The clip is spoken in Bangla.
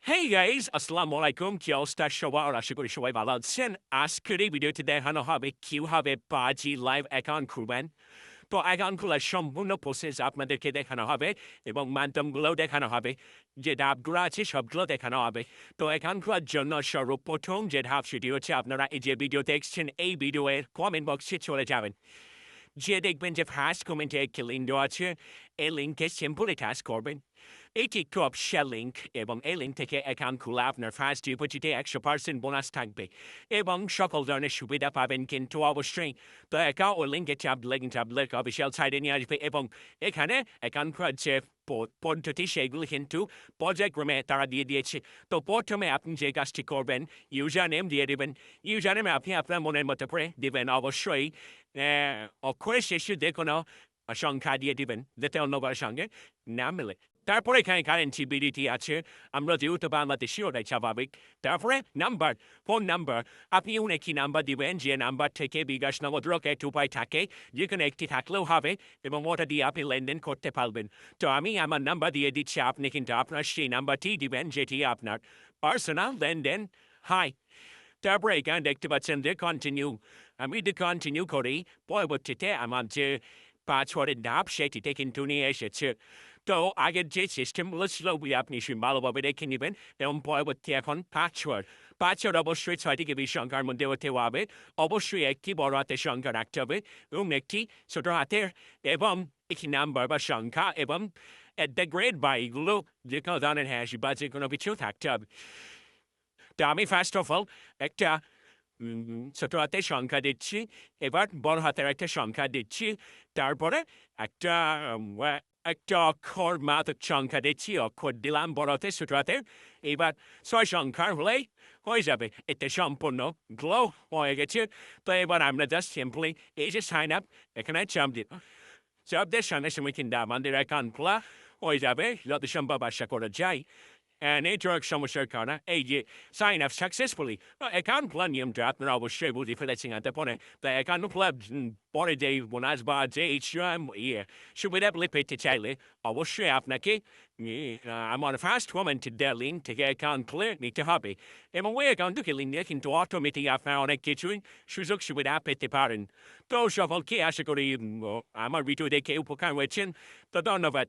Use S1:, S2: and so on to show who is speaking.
S1: Hey guys, Assalamualaikum, কি অবস্থা সবার? আশা করি সবাই ভালো আছেন। আজকের এই ভিডিওতে দেখানো হবে কিভাবে বাজি লাইভ অ্যাকাউন্ট খুলবেন। তো অ্যাকাউন্ট খোলার সম্পূর্ণ প্রসেস আপনাদেরকে দেখানো হবে এবং মাধ্যমগুলোও দেখানো হবে। যে ধাপগুলো আছে সবগুলো দেখানো হবে। তো অ্যাকাউন্ট খোলার জন্য সর্বপ্রথম যে ধাপ সেটি হচ্ছে আপনারা এই যে ভিডিও দেখছেন এই ভিডিওর কমেন্ট বক্সে চলে যাবেন। যে দেখবেন যে ফার্স্ট কমেন্টে একটি লিঙ্ক দেওয়া আছে, এই লিঙ্কে সিম্পলি টাচ করবেন। এটি একটু অফিসিয়াল লিঙ্ক এবং এই লিঙ্ক থেকে অ্যাকাউন্ট খুলে আপনার ফার্স্ট ডিপোজিটে 100% বোনাস থাকবে এবং সকল ধরনের সুবিধা পাবেন কিন্তু অবশ্যই। তো অ্যাকাউন্ট ও লিঙ্কে চাপলে অফিসিয়াল সাইটে নিয়ে আসবে এবং এখানে অ্যাকাউন্ট খোলার যে পদ্ধতি সেগুলি কিন্তু পর্যায়ক্রমে তারা দিয়ে দিয়েছে। তো প্রথমে আপনি যে কাজটি করবেন, ইউজার নেম দিয়ে দেবেন। ইউজার নেমে আপনি আপনার মনের মতো করে দেবেন অবশ্যই। অক্ষরের শেষে যে কোনো সংখ্যা দিয়ে দিবেন যাতে অন্যবার সঙ্গে না মেলে। তারপরে এখানে কারেন্সি আছে। আমরা যেহেতু বাংলাদেশি ওটাই স্বাভাবিক। তারপরে নাম্বার, ফোন নাম্বার। আপনি এমন একটি নাম্বার দিবেন যে নাম্বার থেকে বিকাশ নগদ রকেট উপায় থাকে, যেখানে একটি থাকলেও হবে এবং ওটা দিয়ে আপনি লেনদেন করতে পারবেন। তো আমি আমার নাম্বার দিয়ে দিচ্ছি, আপনি কিন্তু আপনার সেই নাম্বারটি দিবেন যেটি আপনার পার্সোনাল লেনদেন হয়। তারপরে এখানে দেখতে পাচ্ছেন যে কন্টিনিউ। আমি যদি কন্টিনিউ করি পরবর্তীতে আমার যে পাসওয়ার্ডের ধাপ সেটিতে কিন্তু নিয়ে এসেছে। তো আগের যে সিস্টেমগুলো ছিল ওগুলি আপনি ভালোভাবে রেখে নেবেন এবং পরবর্তী এখন পাসওয়ার্ড অবশ্যই 6 থেকে 20 সংখ্যার মধ্যে হতে হবে। অবশ্যই একটি বড় হাতের সংখ্যা রাখতে হবে এবং একটি ছোট হাতের এবং একটি নাম্বার বা সংখ্যা এবং at the grade বা এগুলো যে কোনো ধরনের হ্যাশ বা যে কোনো কিছু থাকতে হবে। তো আমি ফার্স্ট অফ অল একটা ছোট হাতের সংখ্যা দিচ্ছি, এবার বড় হাতের একটা সংখ্যা দিচ্ছি, তারপরে একটা একটা অক্ষর মাত্র সংখ্যা দিচ্ছি, অক্ষর দিলাম বড় হাতের ছোট হাতের। এবার 6 সংখ্যার হলেই হয়ে যাবে। এতে সম্পূর্ণ গ্লো হয়ে গেছে। তো এবার আমরা জাস্ট সিম্পলি এই যে সাইন আপ এখানে চাপ দিই। চাপ দিয়ে সঙ্গে সঙ্গে কিন্তু আমাদের অ্যাকাউন্ট খোলা হয়ে যাবে যত সম্ভব আশা করা যায়। নেটওয়ার্ক সমস্যার কারণে এই যে সাইন আপ সাকসেসফুলি অ্যাকাউন্ট খোলার নিয়মটা আপনারা অবশ্যই বুঝে ফেলেছেন এতক্ষণে। তাই অ্যাকাউন্ট খোলার পরে যে বোনাস বা যে সুবিধাগুলি পেতে চাইলে অবশ্যই আপনাকে আমার ফার্স্ট কমেন্টের দেওয়া লিঙ্ক থেকে অ্যাকাউন্ট খুলে নিতে হবে এবং ওই অ্যাকাউন্টকে লিঙ্ক দিয়ে কিন্তু অটোমেটিক আপনারা অনেক কিছুই সুযোগ সুবিধা পেতে পারেন। তো সকলকে আশা করি আমার ভিডিও দেখে উপকার হয়েছেন। তো ধন্যবাদ।